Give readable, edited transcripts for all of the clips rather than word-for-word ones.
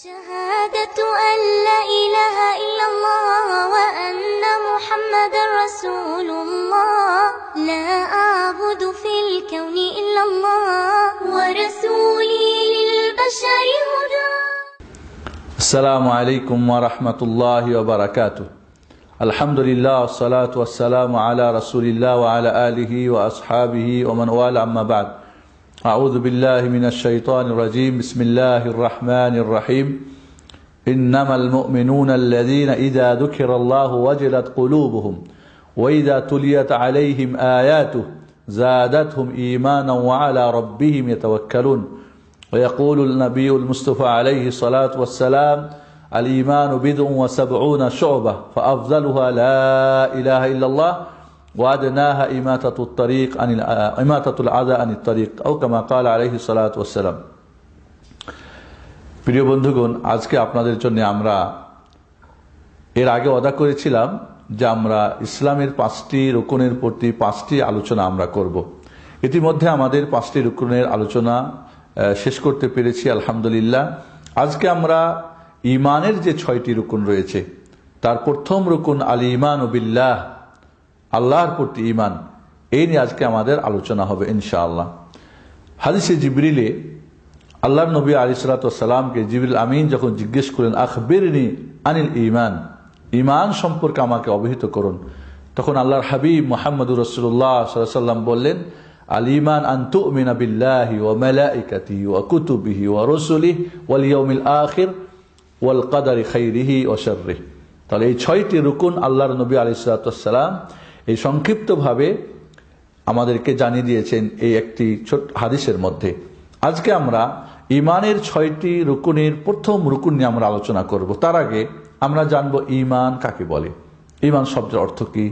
شهادة أن لا إله إلا الله وأن محمد رسول الله لا أعبد في الكون إلا الله ورسولي للبشر هدى. السلام عليكم ورحمة الله وبركاته. الحمد لله والصلاة والسلام على رسول الله وعلى آله وأصحابه ومن والاه أما بعد. أعوذ بالله من الشيطان الرجيم. بسم الله الرحمن الرحيم. إنما المؤمنون الذين إذا ذكر الله وجلت قلوبهم وإذا تليت عليهم آياته زادتهم إيمانا وعلى ربهم يتوكلون. ويقول النبي المصطفى عليه الصلاة والسلام: الإيمان بضع وسبعون شعبة فأفضلها لا إله إلا الله وأدناها إماتة الأذى عن الطريق أو كما قال عليه الصلاة والسلام. প্রিয় বন্ধুগণ, আজকে আপনাদের জন্য আমরা এর আগে ওয়াদা করেছিলাম যে আমরা ইসলামের 5টি রুকনের প্রতি 5টি আলোচনা আমরা করব। ইতিমধ্যে আমাদের 5টি রুকনের আলোচনা শেষ করতে পেরেছি আলহামদুলিল্লাহ। আজকে আমরা ঈমানের যে 6টি রুকন রয়েছে তার প্রথম রুকন আল ঈমানু বিল্লাহ, আল্লাহর প্রতি ঈমান, এই নিয়ে আজকে আমাদের আলোচনা হবে ইনশাআল্লাহ। হাদিসে জিবরিলে আল্লাহর নবী আলাইহিস সালাতু ওয়াস সালামকে জিবরিল আমিন যখন জিজ্ঞেস করেন আখবিরনি আনিল ঈমান, ঈমান সম্পর্কে আমাকে অবহিত করুন, তখন আল্লাহর হাবিব মুহাম্মদুর রাসূলুল্লাহ সাল্লাল্লাহু আলাইহি ওয়াসাল্লাম বললেন আল ঈমান আন তুমিনা বিল্লাহি ওয়া মালাইকাতিহি ওয়া কুতুবিহি ওয়া রুসুলিহি ওয়াল ইয়াউমিল আখির ওয়াল কদরি খাইরিহি ওয়া শাররিহি। তাহলে এই 6টি রুকন আল্লাহর নবী আলাইহিস সালাতু ওয়াস সালাম এই সংক্ষিপ্তভাবে আমাদেরকে জানিয়ে দিয়েছেন এই একটি ছোট হাদিসের মধ্যে। আজকে আমরা ঈমানের 6টি রুকনের প্রথম রুকন নিয়ে আমরা আলোচনা করব। তার আগে আমরা জানব ঈমান কাকে বলে, ঈমান শব্দের অর্থ কি,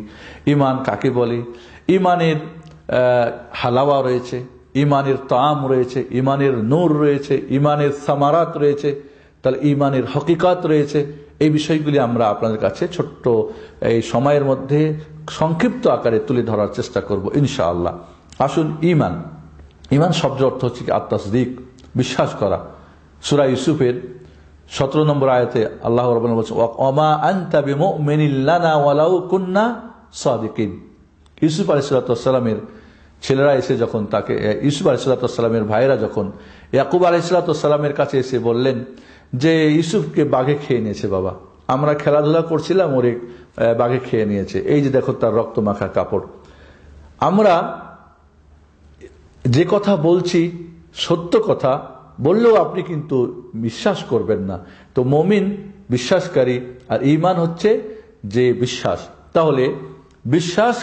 ঈমান কাকে বলে, ঈমানের হালাওয়া রয়েছে, ঈমানের তাআম রয়েছে, ঈমানের নূর রয়েছে, ঈমানের সামারাত রয়েছে, তাহলে ঈমানের হকিকত রয়েছে। এই বিষয়গুলি আমরা আপনাদের কাছে ছোট্ট এই সময়ের মধ্যে সংক্ষিপ্ত আকারে তুলে ধরার চেষ্টা করব ইনশাআল্লাহ। আসুন, ঈমান, ঈমান শব্দের অর্থ হচ্ছে আত-তাসদীক, বিশ্বাস করা। সূরা ইউসুফের 17 নম্বর আয়াতে আল্লাহ রাব্বুল আলামিন বলেছেন ওয়া আনতা বিমুমিনিন লানা ওয়ালাউ কুন্না সাদিকিন। ইউসুফ আলাইহিস সালামের ছেলেরা এসে যখন তাকে, ইউসুফ আলাইহিস সালামের ভাইরা যখন ইয়াকুব আলাইহিস সালামের কাছে এসে বললেন যে ইউসুফকে বাঘে খেয়ে নিয়েছে, বাবা আমরা খেলাধুলা করছিলাম, ওরে বাঘে খেয়ে নিয়েছে, এই যে দেখো তার রক্ত মাখা কাপড়। আমরা যে কথা বলছি সত্য কথা বললেও আপনি কিন্তু বিশ্বাস করবেন না। তো মুমিন বিশ্বাসকারী, আর ঈমান হচ্ছে যে বিশ্বাস। তাহলে বিশ্বাস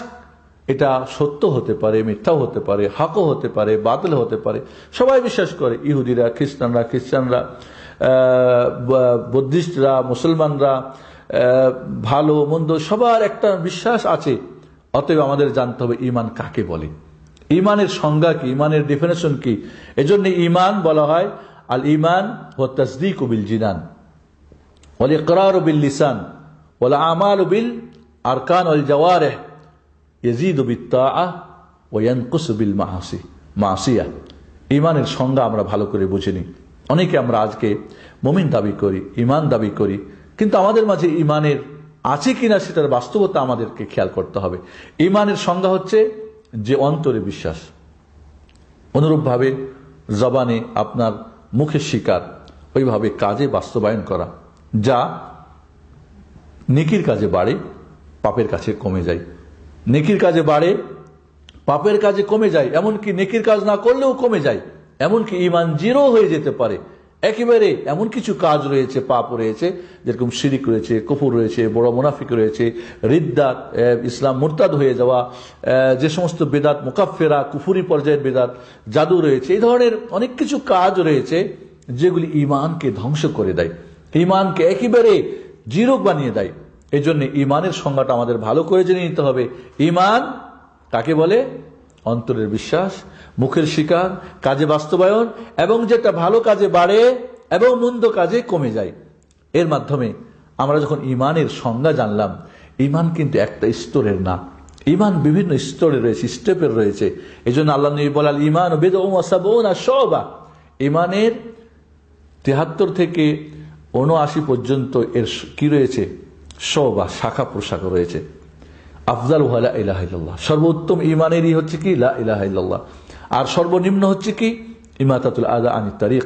এটা সত্য হতে পারে, মিথ্যাও হতে পারে, হকও হতে পারে, বাতিল হতে পারে, সবাই বিশ্বাস করে। ইহুদিরা, খ্রিস্টানরা, বুদ্ধিস্টরা, মুসলমানরা, ভালো মন্দ সবার একটা বিশ্বাস আছে। অতএব আমাদের জানতে হবে ঈমান কাকে বলে, ঈমানের সংজ্ঞা কি, ঈমানের ডেফিনেশন কি। এজন্য ঈমান বলা হয় আল ঈমান ওয়া তাসদীকু বিল জিনান ওয়াল ইকরারু বিল লিসান ওয়াল আমালু বিল আরকান ওয়াল জাওয়ারিহ ইয়াজিদু বিত তাআহ ওয়া ইয়ানকুসু বিল মাসিয়া। ঈমানের সংজ্ঞা আমরা ভালো করে বুঝিনি। অনেকে আমরা আজকে মুমিন দাবি করি, ঈমান দাবি করি, কিন্তু আমাদের মাঝে ঈমানের আছে কিনা সেটার বাস্তবতা আমাদেরকে খেয়াল করতে হবে। ঈমানের সংজ্ঞা হচ্ছে যে অন্তরে বিশ্বাস, অনুরূপভাবে জবানে আপনার মুখে স্বীকার, ওইভাবে কাজে বাস্তবায়ন করা, যা নেকির কাজে বাড়ে, পাপের কাছে কমে যায়। নেকির কাজে বাড়ে, পাপের কাজে কমে যায়, এমনকি নেকির কাজ না করলেও কমে যায়, এমনকি ঈমান জিরো হয়ে যেতে পারে। একেবারে এমন কিছু কাজ রয়েছে, পাপ রয়েছে, যেরকম শিরিক রয়েছে, কুফর রয়েছে, বড় মুনাফিক রয়েছে, রিদ্দাত, ইসলাম মুরতাদ হয়ে যাওয়া, যে সমস্ত বেদাত মুকাফফিরা, কুফরি পর্যায়ের বেদাত, জাদু রয়েছে, এই ধরনের অনেক কিছু কাজ রয়েছে যেগুলি ঈমানকে ধ্বংস করে দেয়, ঈমানকে একেবারে জিরো বানিয়ে দেয়। এই জন্য ঈমানের সংজ্ঞাটা আমাদের ভালো করে জেনে নিতে হবে। ঈমান কাকে বলে? অন্তরের বিশ্বাস, মুখের স্বীকার, কাজে বাস্তবায়ন, এবং যেটা ভালো কাজে বাড়ে এবং মন্দ কাজে কমে যায়। এর মাধ্যমে আমরা যখন ঈমানের সংজ্ঞা জানলাম, ঈমান কিন্তু একটা স্তরের না, ঈমান বিভিন্ন স্তরে রয়েছে, স্টেপের রয়েছে। এই জন্য আল্লাহ নবী বলেন ঈমান বিদউন ওয়া সাবউনা শুবা, ঈমানের 73 থেকে ৭৯ পর্যন্ত এর কি রয়েছে, শোভা, শাখা প্রশাখা রয়েছে। আফজাল লা ইলাহা ইল্লাল্লাহ, সর্বোত্তম ইমানেরই হচ্ছে কি লা ইলাহা ইল্লাল্লাহ। আর সর্বনিম্ন হচ্ছে কি ইমাতাতুল আযা আনিত তারিক,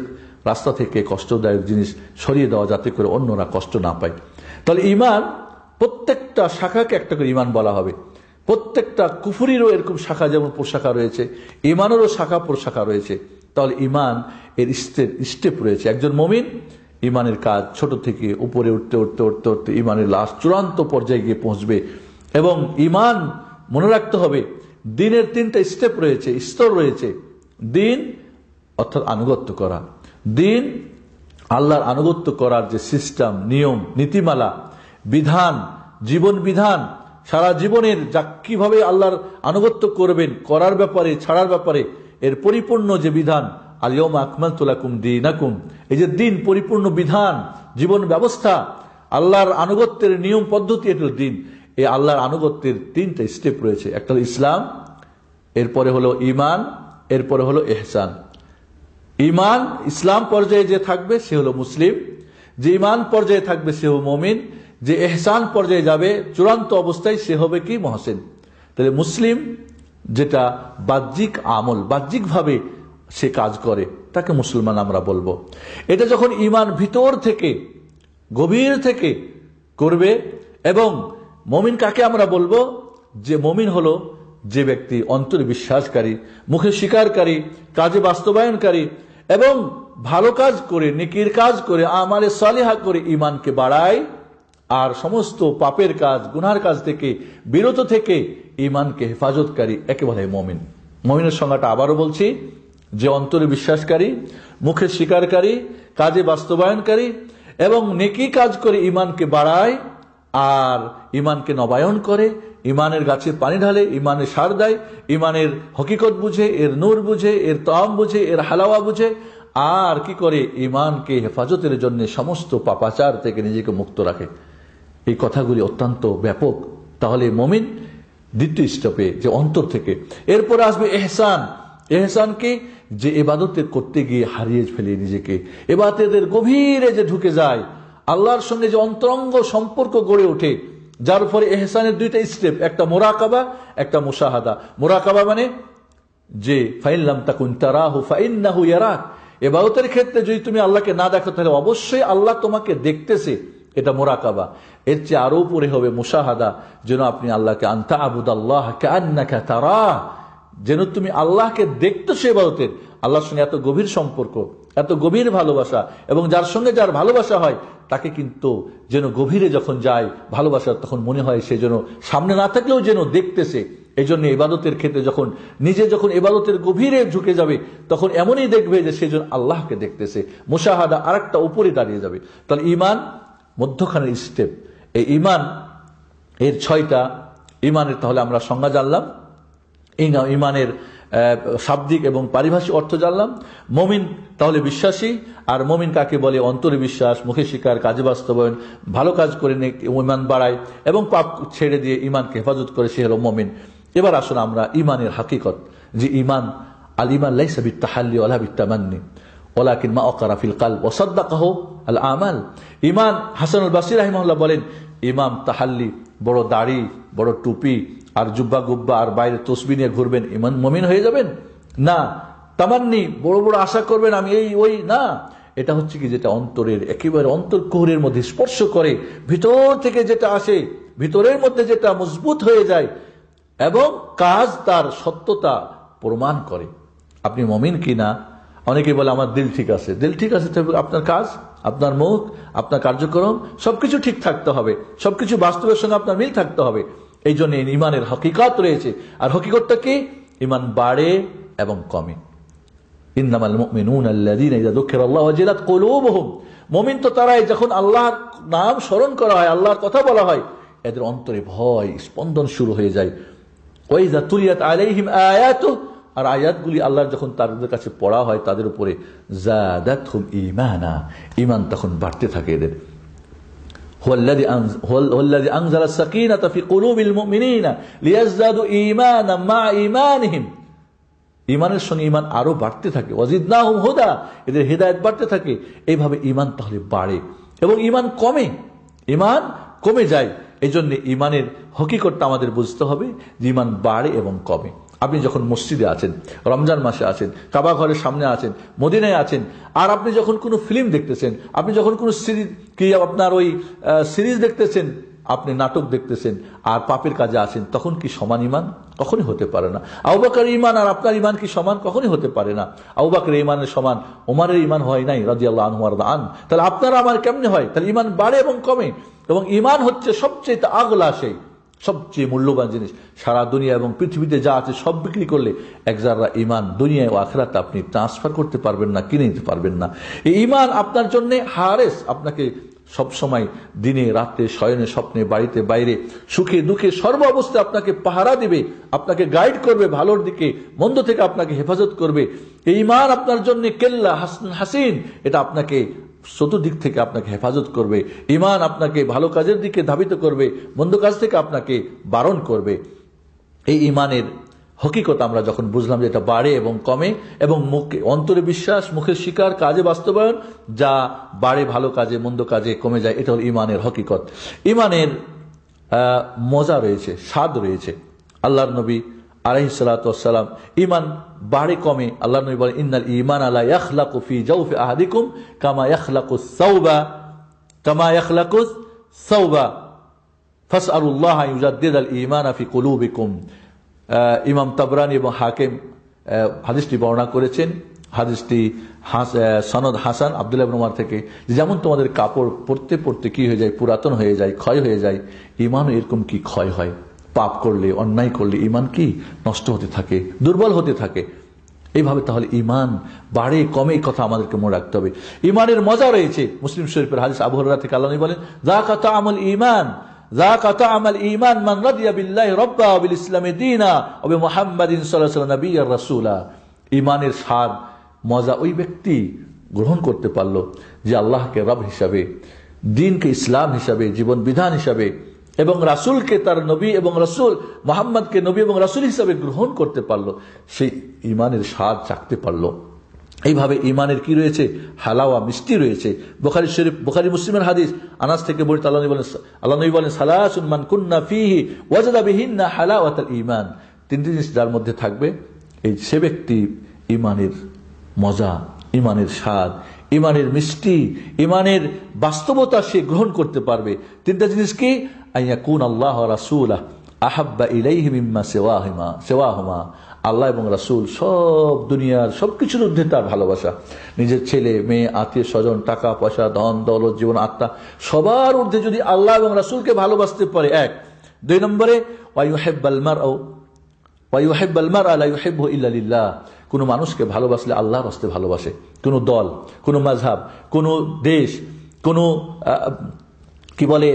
রাস্তা থেকে কষ্টদায়ক জিনিস সরিয়ে দেওয়া যাতে করে অন্যরা কষ্ট না পায়। তাহলে ইমান, প্রত্যেকটা শাখাকে একটা করে ইমান বলা হবে। প্রত্যেকটা কুফরিরও এরকম শাখা যেমন প্রশাখা রয়েছে, ইমানেরও শাখা প্রশাখা রয়েছে। তাহলে ইমান এর স্টেপ রয়েছে। একজন মুমিন ইমানের কাজ ছোট থেকে উপরে উঠতে উঠতে উঠতে উঠতে ইমানের লাস্ট চূড়ান্ত পর্যায়ে গিয়ে পৌঁছবে। এবং ইমান মনে রাখতে হবে দিনের 3টা স্টেপ রয়েছে, স্তর রয়েছে। দিন অর্থাৎ আনুগত্য করা, দিন আল্লাহর আনুগত্য করার যে সিস্টেম, নিয়ম, নীতিমালা, বিধান, জীবন বিধান, সারা জীবনের যা কিভাবে আল্লাহর আনুগত্য করবেন, করার ব্যাপারে, ছাড়ার ব্যাপারে এর পরিপূর্ণ যে বিধান, আল ইয়াউমা আকমালতু লাকুম দীনাকুম, এই যে দিন, পরিপূর্ণ বিধান, জীবন ব্যবস্থা, আল্লাহর আনুগত্যের নিয়ম পদ্ধতি, এটা দিন। এই আল্লাহর আনুগত্যের 3টা স্টেপ রয়েছে। একটা হলো ইসলাম, এরপরে হলো ঈমান, এরপরে হলো ইহসান। ঈমান ইসলাম পর্যায়ে যে থাকবে সে হলো মুসলিম, যে ঈমান পর্যায়ে থাকবে সে হলো মুমিন, যে ইহসান পর্যায়ে যাবে চূড়ান্ত অবস্থায় সে হবে কি মুহসিন। তাহলে মুসলিম যেটা বাহ্যিক আমল, বাহ্যিকভাবে সে কাজ করে তাকে মুসলমান আমরা বলবো। এটা যখন ঈমান ভিতর থেকে, গভীর থেকে করবে। এবং মুমিন কাকে আমরা বলবো? যে মুমিন হলো যে ব্যক্তি অন্তরে বিশ্বাসকারী, মুখে স্বীকারকারী, কাজে বাস্তবায়নকারী এবং ভালো কাজ করে, নেকির কাজ করে, আমালে সালিহা করে ঈমানকে বাড়ায়, আর সমস্ত পাপের কাজ, গুনার কাজ থেকে বিরত থেকে ঈমানকে হেফাজতকারী, একে বলে মুমিন। মুমিনের সংজ্ঞাটা আবারও বলছি, যে অন্তরে বিশ্বাসকারী, মুখে স্বীকারকারী, কাজে বাস্তবায়নকারী এবং নেকি কাজ করে ঈমানকে বাড়ায় আর ঈমানকে নবায়ন করে, ঈমানের গাছে পানি ঢালে, ঈমানের সার দেয়, ঈমানের হকিকত বুঝে, এর নূর বুঝে, এর তাম বুঝে, এর হালাওয়া বুঝে, আর কি করে ঈমানকে হেফাজতের জন্য সমস্ত পাপাচার থেকে নিজেকে মুক্ত রাখে। এই কথাগুলি অত্যন্ত ব্যাপক। তাহলে মুমিন দ্বিতীয় স্টেপে, যে অন্তর থেকে। এরপরে আসবে ইহসান। ইহসান কি? যে ইবাদত করতে গিয়ে হারিয়ে ফেলে নিজেকে, ইবাদতের গভীরে যে ঢুকে যায়, আল্লাহর সঙ্গে যে অন্তরঙ্গ সম্পর্ক গড়ে ওঠে, যার ফলে ইহসানের 2টা স্টেপ, একটা মুরাকাবা, একটা মুশাহাদা। মুরাকাবা মানে যে ফাইন লাম তাকুন তারাহু ফাইন্নাহু ইয়ারাক, ইবাদতের ক্ষেত্রে যদি তুমি আল্লাহকে না দেখো তাহলে অবশ্যই আল্লাহ তোমাকে দেখতেছে, এটা মুরাকাবা। এর চেয়ে আরো উপরে হবে মুশাহাদা, যেন আপনি আল্লাহকে আনতা আবুদাল্লাহ কাআন্নাকা তারাহ, যেন তুমি আল্লাহকে দেখতেছো। ইবাদতের আল্লাহর সঙ্গে এত গভীর সম্পর্ক, এত গভীর ভালোবাসা, এবং যার সঙ্গে যার ভালোবাসা হয় তাকে কিন্তু যেন গভীরে যখন যায় ভালোবাসা, তখন মনে হয় সে যেন সামনে না থাকলেও যেন দেখতেছে। এই জন্য ইবাদতের ক্ষেত্রে যখন নিজে যখন ইবাদতের গভীরে ঝুঁকে যাবে, তখন এমনই দেখবে যে সে যেন আল্লাহকে দেখতেছে। মুশাহাদা আরেকটা উপরে দাঁড়িয়ে যাবে। তাহলে ঈমান মধ্যখানের স্টেপ। এই ঈমান এর 6টা ঈমানের তাহলে আমরা সংজ্ঞা জানলাম, ঈমানের শাব্দিক এবং পারিভাষিক অর্থ জানলাম। মুমিন তাহলে বিশ্বাসী, আর মুমিন কাকে বলে? অন্তরে বিশ্বাস, মুখে স্বীকার, কাজে বাস্তবায়ন, ভালো কাজ করে ঈমান বাড়ায় এবং পাপ ছেড়ে দিয়ে ঈমানকে হেফাজত করে, সে হলো মুমিন। এবার আসুন আমরা ঈমানের হাকিকত, যে ঈমান, আল ঈমান লাইসা বিত্তাহাল্লি ওয়ালা বিত্তামান্নি ওয়ালাকিন মা আকারা ফিল কলব ওয়া সাদ্দাকাহু আল আমাল। ঈমান, হাসান আল বসরি রাহিমাহুল্লাহ বলেন, ঈমান তাহাল্লি, বড় দাড়ি, বড় টুপি আর জুব্বা গুব্বা আর বাইরে তসবিহ নিয়ে ঘুরবেন, ঈমান মুমিন হয়ে যাবেন? না। তামান্নি, বড় বড় আশা করবেন আমি এই ওই, না। এটা হচ্ছে কি, যেটা অন্তরের একেবারে অন্তরকুহরের মধ্যে স্পর্শ করে, ভিতর থেকে যেটা আসে, ভিতরের মধ্যে যেটা মজবুত হয়ে যায় এবং কাজ তার সত্যতা প্রমাণ করে। আপনি মুমিন কিনা? অনেকে বলে আমার দিল ঠিক আছে। দিল ঠিক আছে, তবে আপনার কাজ, আপনার মুখ, আপনার কার্যক্রম সবকিছু ঠিক থাকতে হবে, সবকিছু বাস্তবের সঙ্গে আপনার মিল থাকতে হবে। এই জন্য ঈমানের হকিকত রয়েছে। আর হকিকতটা কি? ঈমান বাড়ে এবং কমে। ইন্নামাল মুমিনুনা আল্লাযীনা ইযা যুকিরাল্লাহু ওয়াজিলাত কুলুবুহুম। মুমিন তো তারাই যখন আল্লাহর নাম স্মরণ করা হয়, আল্লাহর কথা বলা হয়, এদের অন্তরে ভয় স্পন্দন শুরু হয়ে যায়। ওয়া ইযা তুলিয়াত আলাইহিম আয়াতুহু, আর আয়াতগুলি আল্লাহর যখন তাদের কাছে পড়া হয় তাদের উপরে, যাদাতহুম ঈমানা, ঈমান তখন বাড়তে থাকে এদের। হুয়াল্লাযী আনজালা সাকিনাতা ফি কুলুবিল মুমিনিনা লিয়াজদাদু ঈমানান মা ঈমানিহিম। ঈমানের সঙ্গে ঈমান আরো বাড়তে থাকে। ওয়াজিদনাহুম হুদা, এদের হিদায়াত বাড়তে থাকে। এইভাবে ঈমান তাহলে বাড়ে। এবং ইমান কমে যায়। এই জন্য ইমানের হকিকতটা আমাদের বুঝতে হবে যে ইমান বাড়ে এবং কমে। আপনি যখন মসজিদে আছেন, রমজান মাসে আছেন, কাবা ঘরের সামনে আছেন, মদিনায় আছেন, আর আপনি যখন কোনো ফিল্ম দেখতেছেন, আপনি যখন কোনো সিরিজ দেখতেছেন, আপনি নাটক দেখতেছেন আর পাপের কাজে আছেন, তখন কি সমান ইমান? কখনই হতে পারে না। আবু বকরের ইমান আর আপনার ইমান কি সমান? কখনই হতে পারে না। আবু বকরের ইমানের সমান ওমরের ইমান হয় নাই রাদিয়াল্লাহু আনহু ওয়া রাদা আন। তাহলে আপনার আমার কেমনে হয়? তাহলে ইমান বাড়ে এবং কমে। এবং ইমান হচ্ছে সবচেয়ে আগলা, সবচেয়ে মূল্যবান জিনিস। সারা দুনিয়া এবং পৃথিবীতে যা আছে সব বিক্রি করলে এক জাররা ইমান দুনিয়ায় ও আখিরাতে আপনি ট্রান্সফার করতে পারবেন না, কিনে নিতে পারবেন না। এই ইমান আপনার জন্য হারেস, আপনাকে সবসময় দিনে রাত্রে, শয়নে স্বপ্নে, বাড়িতে বাইরে, সুখে দুঃখে সর্ব অবস্থায় আপনাকে পাহারা দিবে, আপনাকে গাইড করবে ভালোর দিকে, মন্দ থেকে আপনাকে হেফাজত করবে। এই ইমান আপনার জন্য কেল্লা হাসিন, এটা আপনাকে চতুর্দিক থেকে আপনাকে হেফাজত করবে। ইমান আপনাকে ভালো কাজের দিকে ধাবিত করবে, মন্দ কাজ থেকে আপনাকে বারণ করবে। এই ইমানের হকিকত আমরা যখন বুঝলাম যে এটা বাড়ে এবং কমে, এবং মুখে অন্তরে বিশ্বাস, মুখের স্বীকার, কাজে বাস্তবায়ন, যা বাড়ে ভালো কাজে, মন্দ কাজে কমে যায়, এটা হল ইমানের হকিকত। ইমানের মজা রয়েছে, স্বাদ রয়েছে। আল্লাহর নবী আলাইহিস সালাতু ওয়াস সালাম ইমান বাড়ে কমে, আল্লাহর নবী বলেন ইন্নাল ঈমান লা ইয়াখলাকু ফি জাওফি আহাদিকুম কামা ইয়াখলাকুস সাওবা ফাসআলুল্লাহ আন ইউজাদ্দিদাল ঈমানা ফি কুলুবিকুম। ইমাম তাবরানী এবং হাকিম হাদিসটি বর্ণনা করেছেন। হাদিসটি সনদ হাসান আব্দুল্লাহ ইবনে উমর থেকে, যেমন তোমাদের কাপড় পরতে পরতে কি হয়ে যায়, পুরাতন হয়ে যায়, ক্ষয় হয়ে যায়, ইমানও এরকম কি ক্ষয় হয়। পাপ করলে, অন্যায় করলে ইমান কি নষ্ট হতে থাকে, দুর্বল হতে থাকে। এইভাবে তাহলে ইমান বাড়ে কমে, কথা আমাদেরকে মনে রাখতে হবে। ইমানের মজা রয়েছে। মুসলিম শরীফের হাদিস আবু হুরায়রা থেকে আল্লাহ নবী বলেন যাকা তা'আমুল ঈমান, যাকা তা'আমুল ঈমান মান রাদিয়া বিল্লাহি রাব্বা ওয়া বিল ইসলামি দীনা ওয়া বিমুহাম্মাদিন সাল্লাল্লাহু আলাইহি ওয়াসাল্লাম নাবিয়্যার রাসূলা। ইমানের স্বাদ মজা ওই ব্যক্তি গ্রহণ করতে পারলো যে আল্লাহকে রব হিসাবে, দ্বীনকে ইসলাম হিসাবে, জীবন বিধান হিসাবে, এবং রাসূলকে তার নবী এবং রাসূল মুহাম্মদকে নবী এবং রাসূল হিসাবে গ্রহণ করতে পারলো, সেই ইমানের স্বাদ চাখতে পারলো। এইভাবে ইমানের কি রয়েছে? হালাওয়া, মিষ্টি রয়েছে। বুখারী শরীফ, বুখারী মুসলিমের হাদিস, আনাস থেকে বর্ণিত, আল্লাহ নবী বলেন সালাসুন মান কুন্না ফীহি ওয়াজাদা বিহিন্না হালাওয়াতাল ঈমান। তিনটি জিনিস যার মধ্যে থাকবে, এই সে ব্যক্তি ইমানের মজা, ইমানের স্বাদ, ইমানের মিষ্টি, ইমানের বাস্তবতা সে গ্রহণ করতে পারবে। তিনটা জিনিস কি? আইয়াকুন আল্লাহ রাসূলা আহাব্বা ইলাইহি মিম্মা সিওয়াহুমা। আল্লাহ এবং রাসূল সব দুনিয়ার সবকিছুর ঊর্ধ্বে তার ভালোবাসা। নিজের ছেলে মেয়ে, আত্মীয় স্বজন, টাকা পয়সা, ধন দৌলত, জীবন, আত্মা, সবার ঊর্ধ্বে যদি আল্লাহ এবং রাসূলকে ভালোবাসতে পারে, এক। দুই নম্বরে ওয়ায়ুহিব্বুল মারআ লা ইউহিব্বুহু ইল্লা লিল্লাহ। কোন মানুষকে ভালোবাসলে আল্লাহর রাস্তায় ভালোবাসে। কোন দল, কোন মাযহাব, কোন দেশ, কোন কি বলে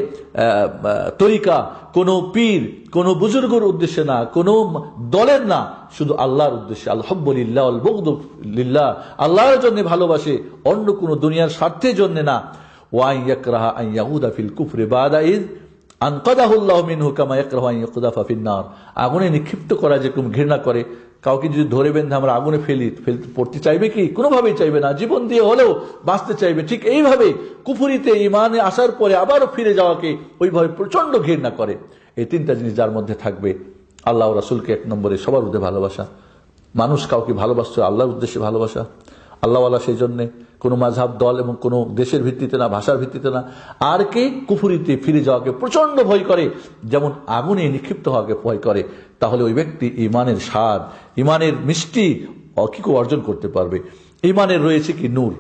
তরিকা, কোন পীর, কোন বুজুর্গের উদ্দেশ্যে না, কোন দলের না, শুধু আল্লাহর উদ্দেশ্যে। আল হুব্বু লিল্লাহ ওয়াল বুগদু লিল্লাহ, আল্লাহর জন্য ভালোবাসে, অন্য কোন দুনিয়ার স্বার্থের জন্য না। ওয়া ইয়াকরাহা আন ইয়াউদা ফিল কুফরি বাদা ইয আনকাদাহু আল্লাহু মিনহু কামা ইয়াকরাহু আন ইউকদাফা ফিন নার। আগুনে নিক্ষিপ্ত করা যেরকম ঘৃণা করে, কাউকে যদি ধরে বেঁধে আমরা আগুনে পড়তে চাইবে কি? কোনোভাবেই চাইবে না। জীবন দিয়ে হলেও বাঁচতে চাইবে। ঠিক এইভাবে কুফরিতে ইমানে আসার পরে আবারও ফিরে যাওয়াকে ওইভাবে প্রচন্ড ঘৃণা করে। এই তিনটা জিনিস যার মধ্যে থাকবে, আল্লাহ ও রাসূলকে এক নম্বরে, সবার মধ্যে ভালোবাসা। মানুষ কাউকে ভালোবাসছে আল্লাহর উদ্দেশ্যে ভালোবাসা, আল্লাহওয়ালা সেই জন্যে, কোনো মাযহাব, দল এবং কোনো দেশের ভিত্তিতে না, ভাষার ভিত্তিতে না। আর কে? কুফরিতে ফিরে যাওয়াকে প্রচন্ড ভয় করে, যেমন আগুনে নিক্ষিপ্ত হওয়াকে ভয় করে। তাহলে ওই ব্যক্তি ইমানের স্বাদ, ইমানের মিষ্টি কি অর্জন করতে পারবে? ইমানের রয়েছে কি? নূর,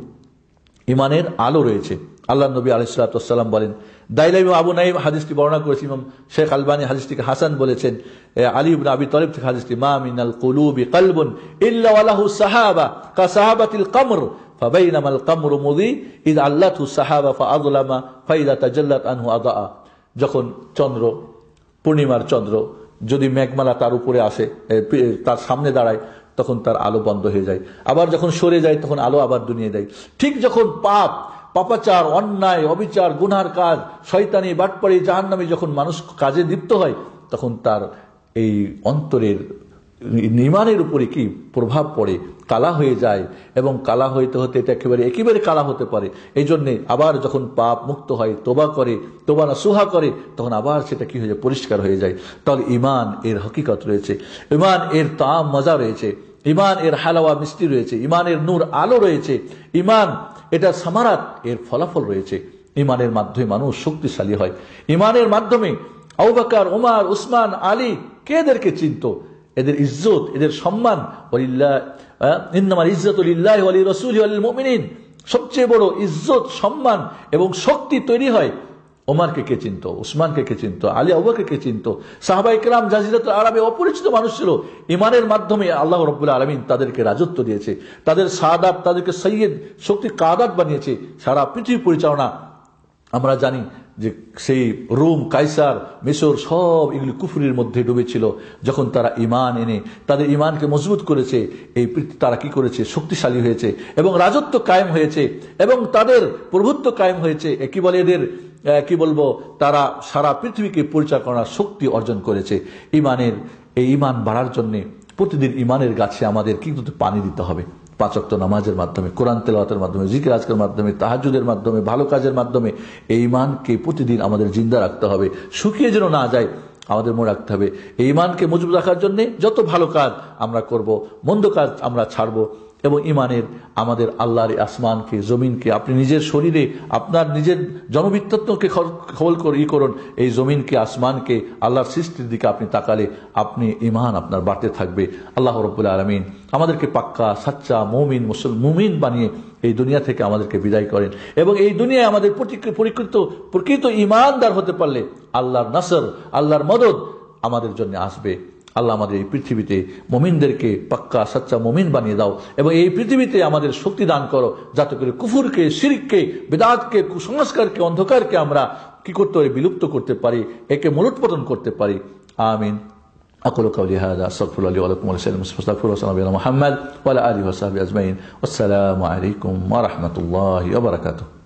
ইমানের আলো রয়েছে। আল্লাহ নবী আলাইহিস সালাতু ওয়াস সালাম বলেন, দাইলামি আবু নাঈম হাদিসটি বর্ণনা করেছেন, ইমাম শেখ আলবানী হাদিসটিকে হাসান বলেছেন। আলী ইবনে আবি তালিব থেকে হাদিসটি, মা মিনাল কুলুবি কলবুন ইল্লা ওয়ালাহু সাহাবা কা সাহাবাতিল কমর ফাবাইনামাল কমরু মুদি ইয আল্লাতহু সাহাবা ফাআযলামা ফাইদা তাজাল্লাত আনহু আদা। যখন চন্দ্র, পূর্ণিমার চন্দ্র যদি মেঘমালা তার উপরে আসে, তার সামনে দাঁড়ায়, তখন তার আলো বন্ধ হয়ে যায়। আবার যখন সরে যায় তখন আলো আবার দুনিয়ে দেয়। ঠিক যখন পাপাচার, অন্যায়, অবিচার, গুনার কাজ, শয়তানি, বাটপাড়ি, জাহান্নামী যখন মানুষ কাজে লিপ্ত হয়, তখন তার এই অন্তরের ইমানের উপরে কি প্রভাব পড়ে, কালা হয়ে যায়, এবং কালা হইতে হতে এটা একেবারে কালা হতে পারে। এই জন্যে আবার যখন পাপ মুক্ত হয়, তোবা করে, তোবা নাসুহা করে, তখন আবার সেটা কি হয়ে যায়, পরিষ্কার হয়ে যায়। তাহলে ইমান এর হকিকত রয়েছে, ইমান এর তাম মজা রয়েছে, ইমান এর হালাওয়া মিষ্টি রয়েছে, ইমানের নূর আলো রয়েছে, ইমান এটা সামারাত এর ফলাফল রয়েছে। ইমানের মাধ্যমে মানুষ শক্তিশালী হয়। ইমানের মাধ্যমে আবু বকর, ওমর, উসমান, আলী কে এদেরকে চিনত, এদের ইজ্জত, এদের সম্মান, ইন্নামাল ইজ্জতু লিল্লাহি ওয়া লিরাসূলিহি ওয়া লিল মুমিনিন, সবচেয়ে বড় ইজ্জত, সম্মান এবং শক্তি তৈরি হয়। ওমরকে কে চিনত, উসমানকে কে চিনত, আলী, আবু বকরকে কে চিনত? সাহাবায়ে কেরাম জাজিরাতুল আরবে অপরিচিত মানুষ ছিল। ইমানের মাধ্যমে আল্লাহ রাব্বুল আলামিন তাদেরকে রাজত্ব দিয়েছে, তাদের সাদাত, তাদেরকে সৈয়দ, শক্তি কাদাত বানিয়েছে। সারা পৃথিবী পরিচালনা আমরা জানি যে সেই রোম, কাইসার, মিশর সব এগুলি কুফরির মধ্যে ডুবেছিল। যখন তারা ইমান এনে তাদের ইমানকে মজবুত করেছে, তারা কি করেছে, শক্তিশালী হয়েছে এবং রাজত্ব কায়েম হয়েছে এবং তাদের প্রভুত্ব কায়েম হয়েছে। কি বলে এদের, কি বলবো, তারা সারা পৃথিবীকে পরিচালনার শক্তি অর্জন করেছে। এই ইমান বাড়ার জন্য প্রতিদিন ইমানের গাছে আমাদের কি করতে, পানি দিতে হবে। 5 ওয়াক্ত নামাজের মাধ্যমে, কোরআন তেলাওয়াতের মাধ্যমে, জিকির আজকের মাধ্যমে, তাহাজ্জুদের মাধ্যমে, ভালো কাজের মাধ্যমে এই ইমানকে প্রতিদিন আমাদের জিন্দা রাখতে হবে, শুকিয়ে যেন না যায়। আমাদের মনে রাখতে হবে এই ইমানকে মজবুত রাখার জন্য যত ভালো কাজ আমরা করব, মন্দ কাজ আমরা ছাড়ব। এবং ইমানের আমাদের আল্লাহর আসমানকে, জমিনকে, আপনি নিজের শরীরে আপনার নিজের জনবিত্তকে খবল করুন, এই জমিনকে, আসমানকে, আল্লাহর সৃষ্টির দিকে আপনি তাকালে আপনি ইমান আপনার বাড়তে থাকবে। আল্লাহ রাব্বুল আলামিন আমাদেরকে পাক্কা সাচ্চা মুমিন বানিয়ে এই দুনিয়া থেকে আমাদেরকে বিদায় করেন এবং এই দুনিয়ায় আমাদের প্রকৃত ইমানদার হতে পারলে আল্লাহর নাসর, আল্লাহর মদদ আমাদের জন্য আসবে। আল্লাহ আমাদের এই পৃথিবীতে মুমিনদেরকে পাক্কা সাচ্চা মুমিন বানিয়ে দাও এবং এই পৃথিবীতে আমাদের শক্তি দান করো, যাতে করে কুফরকে, শিরককে, বিদআতকে, কুসংস্কারকে, অন্ধকারকে আমরা কি করতে পারি, বিলুপ্ত করতে পারি, একে মূলোৎপাটন করতে পারি। আমিন। أقول قولي هذا أستغفر الله لي ولكم ولسائر المسلمين فاستغفروه وصلى الله على محمد وعلى آله وصحبه أجمعين والسلام عليكم ورحمة الله وبركاته.